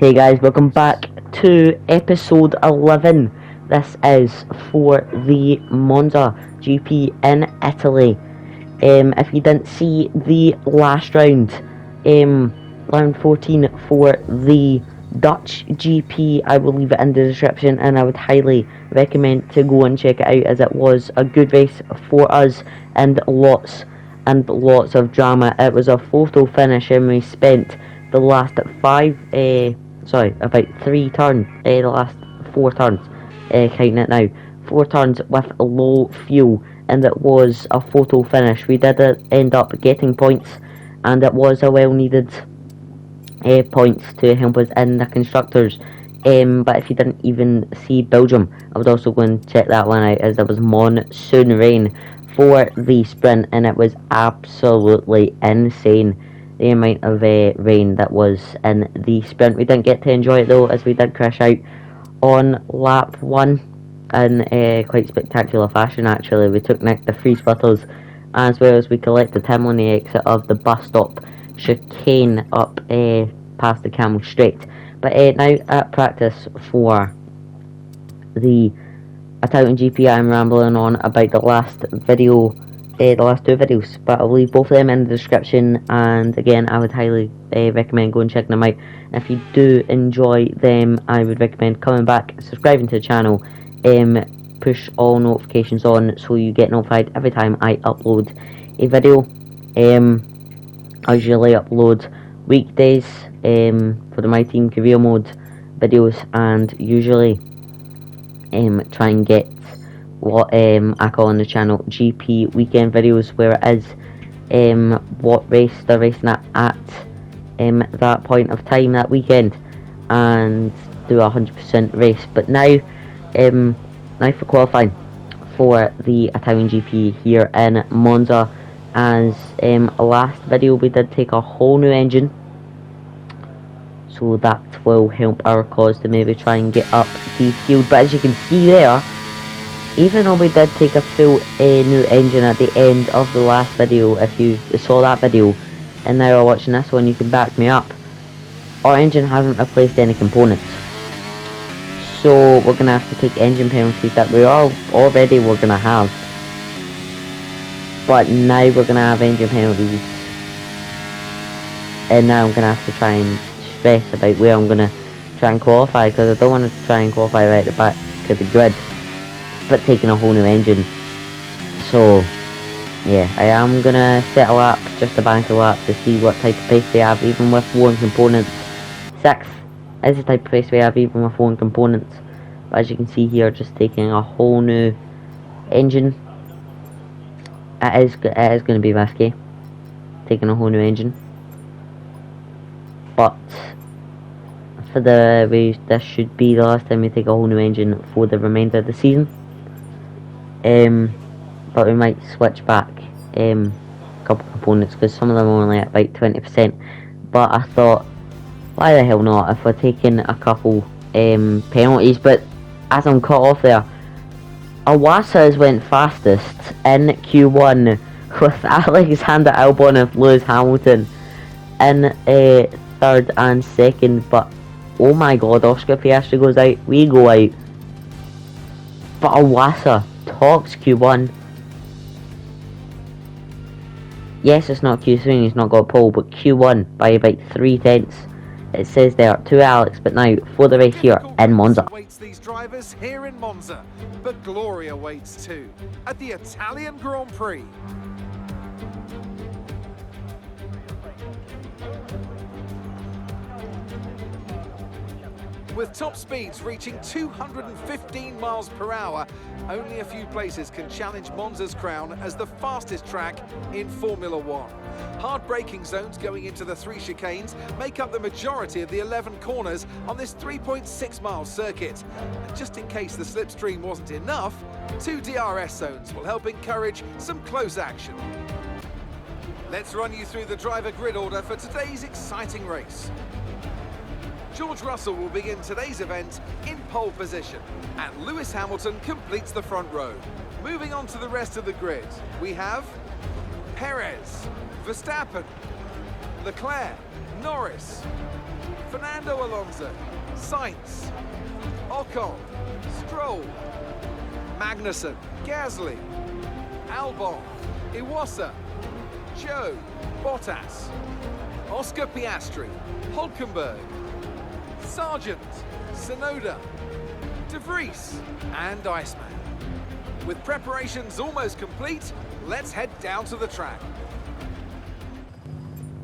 Hey guys, welcome back to episode 11. This is for the Monza GP in Italy. If you didn't see the last round, round 14 for the Dutch GP, I will leave it in the description, and I would highly recommend to go and check it out, as it was a good race for us and lots of drama. It was a photo finish, and we spent the last about 3 turns, the last 4 turns, counting it now, 4 turns with low fuel, and it was a photo finish. We did end up getting points, and it was a well needed points to help us in the constructors. But if you didn't even see Belgium, I would also go and check that one out, as there was monsoon rain for the sprint, and it was absolutely insane, the amount of rain that was in the sprint. We didn't get to enjoy it though, as we did crash out on lap 1 in quite spectacular fashion actually. We took Nick the free splitters, as well as we collected him on the exit of the bus stop chicane up past the Camel Straight. But now at practice for the Italian GP, I'm rambling on about the last video, the last 2 videos, but I'll leave both of them in the description, and again I would highly recommend going and checking them out. If you do enjoy them, I would recommend coming back, subscribing to the channel, push all notifications on so you get notified every time I upload a video. I usually upload weekdays for the My Team career mode videos, and usually try and get what I call on the channel GP weekend videos, where it is what race they're racing at that point of time that weekend, and do a 100% race. But now for qualifying for the Italian GP here in Monza, as last video we did take a whole new engine, so that will help our cause to maybe try and get up the field. But as you can see there, even though we did take a full new engine at the end of the last video, if you saw that video and now are watching this one, you can back me up, our engine hasn't replaced any components. So we're going to have to take engine penalties that we are already were going to have, but now we're going to have engine penalties, and now I'm going to have to try and stress about where I'm going to try and qualify, because I don't want to try and qualify right at the back of the grid, but taking a whole new engine. So yeah, I am going to set a lap, just a bank a lap, to see what type of pace they have, even with worn components. 6th is the type of pace we have, even with worn components. But as you can see here, just taking a whole new engine. It is going to be risky, taking a whole new engine. But for the race, this should be the last time we take a whole new engine for the remainder of the season. But we might switch back a couple of components, because some of them are only at about 20%. But I thought, why the hell not, if we're taking a couple penalties. But as I'm cut off there, Awasa has went fastest in Q1 with Alexander Albon and Lewis Hamilton in 3rd and 2nd. But oh my god, Oscar Piastri goes out, we go out. But Awasa tops Q1. Yes, it's not Q3, he's not got a pole, but Q1 by about 3 tenths. It says there to Alex. But now for the race here in Monza. Awaits these drivers here in Monza, but glory awaits too at the Italian Grand Prix. With top speeds reaching 215 miles per hour, only a few places can challenge Monza's crown as the fastest track in Formula One. Hard braking zones going into the 3 chicanes make up the majority of the 11 corners on this 3.6 mile circuit. And just in case the slipstream wasn't enough, 2 DRS zones will help encourage some close action. Let's run you through the driver grid order for today's exciting race. George Russell will begin today's event in pole position, and Lewis Hamilton completes the front row. Moving on to the rest of the grid, we have Perez, Verstappen, Leclerc, Norris, Fernando Alonso, Sainz, Ocon, Stroll, Magnussen, Gasly, Albon, Iwasa, Joe, Bottas, Oscar Piastri, Hulkenberg, Sargent, Sonoda, De Vries and Iceman. With preparations almost complete, let's head down to the track.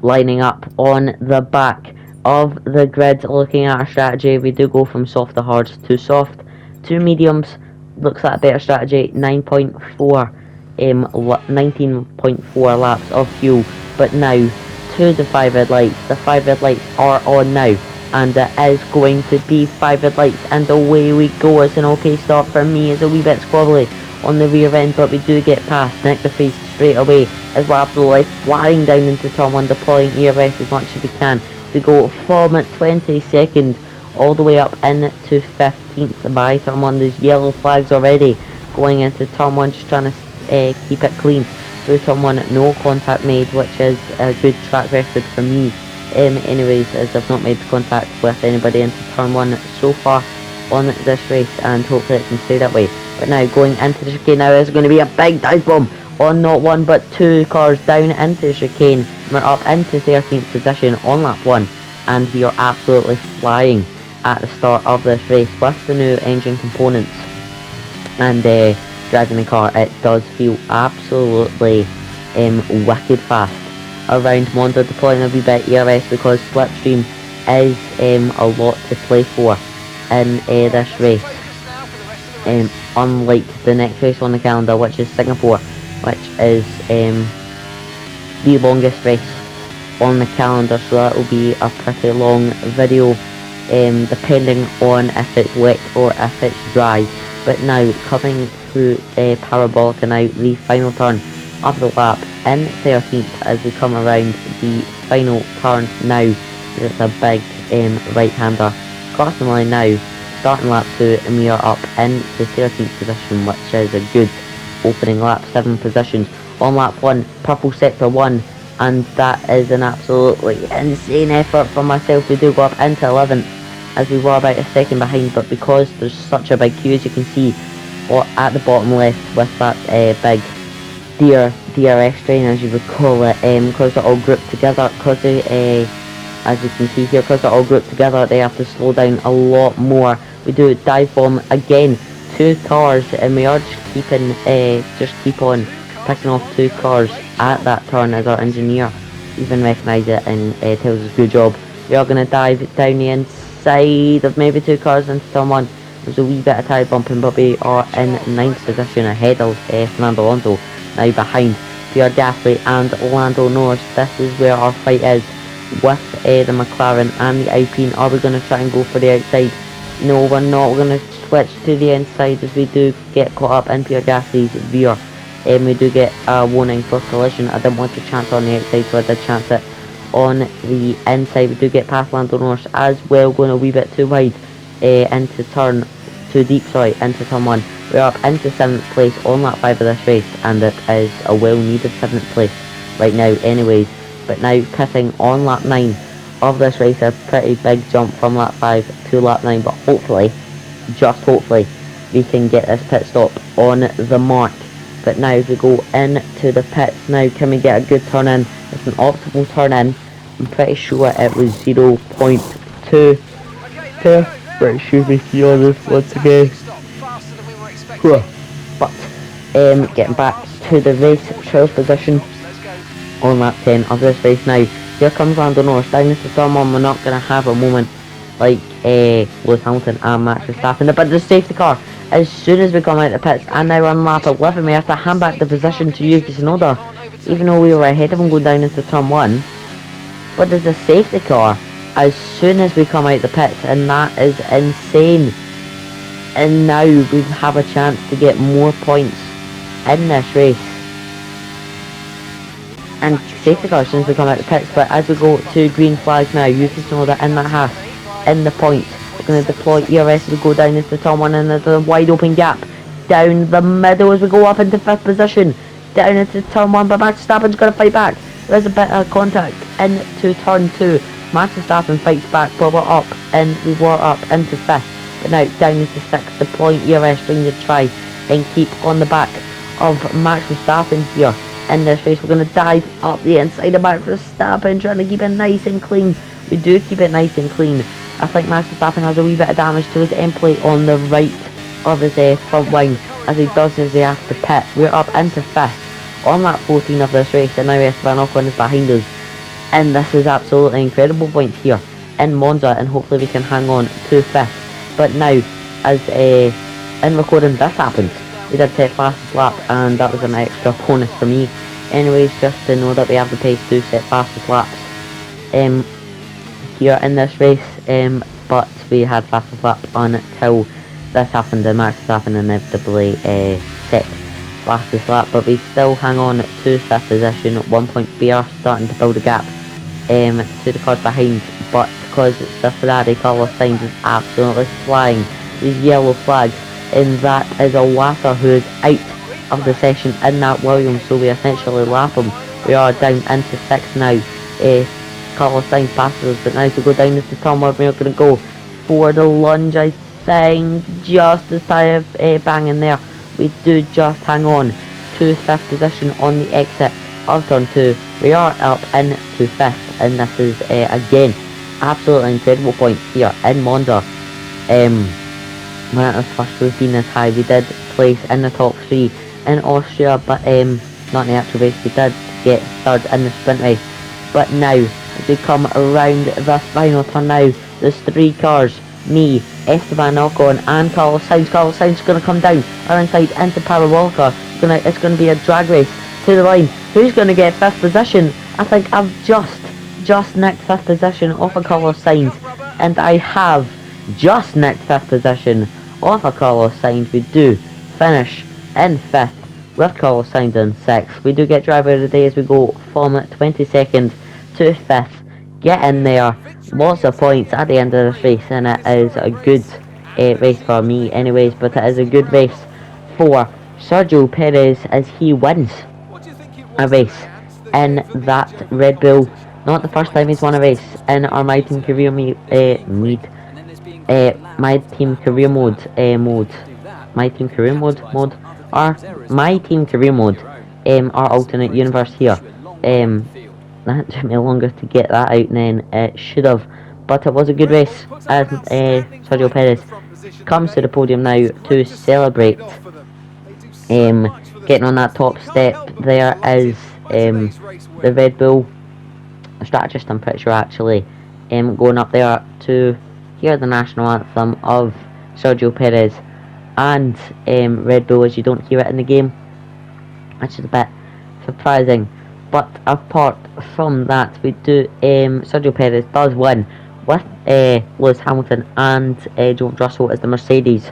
Lining up on the back of the grid, looking at our strategy, we do go from soft to hards to soft to mediums. Looks like a better strategy. 19.4 laps of fuel, but now to the 5 red lights. The 5 red lights are on now, and it is going to be 5 red lights, and away we go. It's an okay start for me. It's a wee bit squabbly on the rear end, but we do get past Nick the Face straight away as we're absolutely flying down into turn 1, deploying ERS as much as we can to go from 22nd all the way up into 15th by turn 1. There's yellow flags already going into turn 1, just trying to keep it clean through turn 1. No contact made, which is a good track record for me. Anyways, as I've not made contact with anybody into turn 1 so far on this race, and hopefully it can stay that way. But now going into the chicane, now is going to be a big dive bomb on not one but two cars down into the chicane. We're up into 13th position on lap 1, and we are absolutely flying at the start of this race with the new engine components and driving the car. It does feel absolutely wicked fast around Monza, deploying a wee bit ERS because slipstream is a lot to play for in this race. Unlike the next race on the calendar, which is Singapore, which is the longest race on the calendar, so that will be a pretty long video, depending on if it's wet or if it's dry. But now coming through Parabolica, now the final turn of the lap in 13th as we come around the final turn now. It's a big right-hander crossing the line now, starting lap 2, and we are up in the 13th position, which is a good opening lap. 7 positions on lap 1, purple sector 1, and that is an absolutely insane effort for myself. We do go up into 11th as we were about a second behind, but because there's such a big queue, as you can see at the bottom left with that big DRS train, as you would call it, because they're all grouped together, because they as you can see here, because they're all grouped together, they have to slow down a lot more. We do dive bomb again, 2 cars, and we are just keep on picking off 2 cars at that turn as our engineer even recognises it and tells us good job. We are going to dive down the inside of maybe 2 cars into turn 1. There's a wee bit of tyre bumping, but we are in 9th position ahead of Fernando Alonso, now behind Pierre Gasly and Lando Norris. This is where our fight is with the McLaren and the Alpine. Are we going to try and go for the outside? No, we're not. We're going to switch to the inside as we do get caught up in Pierre Gasly's rear. We do get a warning for collision. I didn't want to chance on the outside, so I did chance it on the inside. We do get past Lando Norris as well, going a wee bit too wide into turn 2 deep, into turn 1. We're up into 7th place on lap 5 of this race, and it is a well needed 7th place right now anyways. But now pitting on lap 9 of this race, a pretty big jump from lap 5 to lap 9, but hopefully, just hopefully, we can get this pit stop on the mark. But now as we go into the pits, now can we get a good turn in? It's an optimal turn in. I'm pretty sure it was 0.2. Right, excuse me, feel this once again. But getting back to the race, 12th position on lap 10 of this race now. Here comes Lando Norris down into turn 1. We're not going to have a moment like Lewis Hamilton and Max Verstappen, but the safety car as soon as we come out of the pits, and now on lap 11 we have to hand back the position to Yuki Tsunoda, even though we were ahead of him going down into turn 1. But there's a safety car as soon as we come out of the pits, and that is insane. And now we have a chance to get more points in this race. And safety car as soon as we come out of the pits, but as we go to green flags now, Yuki Tsunoda in that half, in the point. We're going to deploy ERS as we go down into turn 1, and there's a wide open gap down the middle as we go up into 5th position, down into turn 1, but Max Verstappen's going to fight back. There's a bit of contact into turn 2, Max Verstappen fights back, but we're up, and we were up into 5th, but now down into 6th. The point ERS trying to try and keep on the back of Max Verstappen here in this race. We're going to dive up the inside of Max Verstappen, trying to keep it nice and clean. We do keep it nice and clean. I think Max Verstappen has a wee bit of damage to his end plate on the right of his front wing, as he does as he has to pit. We're up into 5th on lap 14 of this race, and now Esteban Ocon is behind us. And this is absolutely incredible points here in Monza, and hopefully we can hang on to 5th. But now, as in recording this happens, we did set fastest lap, and that was an extra bonus for me. Anyways, just to know that we have the pace to set fastest laps here in this race, but we had fastest lap until this happened, and Max Verstappen inevitably set fastest lap, but we still hang on to 5th position. 1 point. We are starting to build a gap to the cars behind, but because it's the Ferrari, Carlos Sainz is absolutely flying these yellow flags, and that is a Water who is out of the session in that Williams, so we essentially lap him. We are down into 6th now. Carlos Sainz passes us, but now to go down into turn 1, we're going to go for the lunge, I think, just as time banging there. We do just hang on to 5th position on the exit of turn 2. We are up into 5th, and this is again absolutely incredible points here in Monza. When it was first we've been this high, we did place in the top 3 in Austria, but not in the actual race. We did get 3rd in the sprint race, but now as we come around this final turn now, there's 3 cars, me, Esteban Ocon and Carlos Sainz. Carlos Sainz is going to come down our inside into Parabolica. It's going to be a drag race to the line. Who's going to get 5th position? I think I've just nicked 5th position off of Carlos Sainz, and I have just nicked 5th position off of Carlos Sainz. We do finish in 5th with Carlos Sainz in 6th. We do get driver of the day as we go from 22nd to 5th. Get in there. Lots of points at the end of this race, and it is a good race for me anyways, but it is a good race for Sergio Perez as he wins a race in that Red Bull. Not the first time he's won a race in our My Team Career My Team Career mode My Team Career mode our alternate universe here. That took me longer to get that out than it should have, but it was a good race as Sergio Perez comes to the podium now to celebrate. Getting on that top step there is the Red Bull strategist, I'm pretty sure, actually, going up there to hear the national anthem of Sergio Perez and Red Bull, as you don't hear it in the game, which is a bit surprising. But apart from that, we do Sergio Perez does win with Lewis Hamilton and George Russell as the Mercedes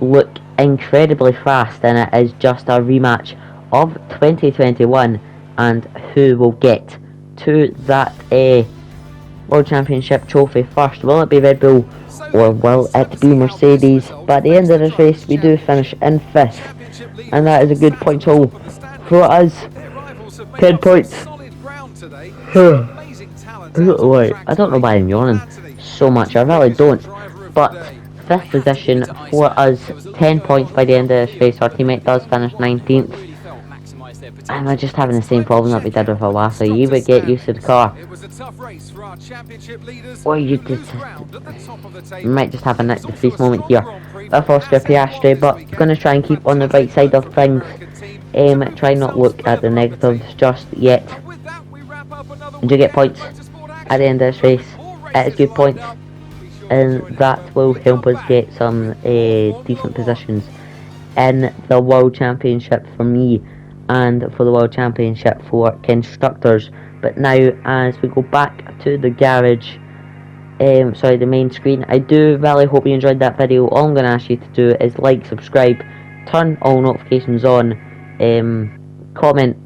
look incredibly fast, and it is just a rematch of 2021, and who will get to that World Championship trophy first. Will it be Red Bull or will it be Mercedes? But at the end of this race we do finish in 5th, and that is a good point haul for us. 10 points. I don't know why I'm yawning so much, I really don't, but 5th position for us, 10 points by the end of this race. Our teammate does finish 19th, and we're just having the same problem that we did with Awasa. You would get used to the car, or you might just have a Nick de Vries moment here with Oscar Piastri, but going to try and keep on the right side of things. Try not look at the negatives just yet. And you get points at the end of this race. It is good points, and that will help us get some decent positions in the World Championship for me and for the World Championship for constructors. But now, as we go back to the garage, the main screen, I do really hope you enjoyed that video. All I'm going to ask you to do is like, subscribe, turn all notifications on, comment.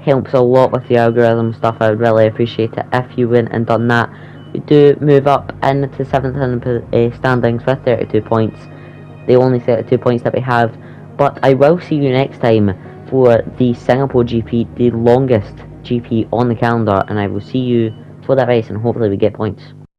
Helps a lot with the algorithm stuff. I would really appreciate it if you went and done that. We do move up into 7th in the standings with 32 points, the only 32 points that we have. But I will see you next time for the Singapore GP, the longest GP on the calendar, and I will see you for that race, and hopefully we get points.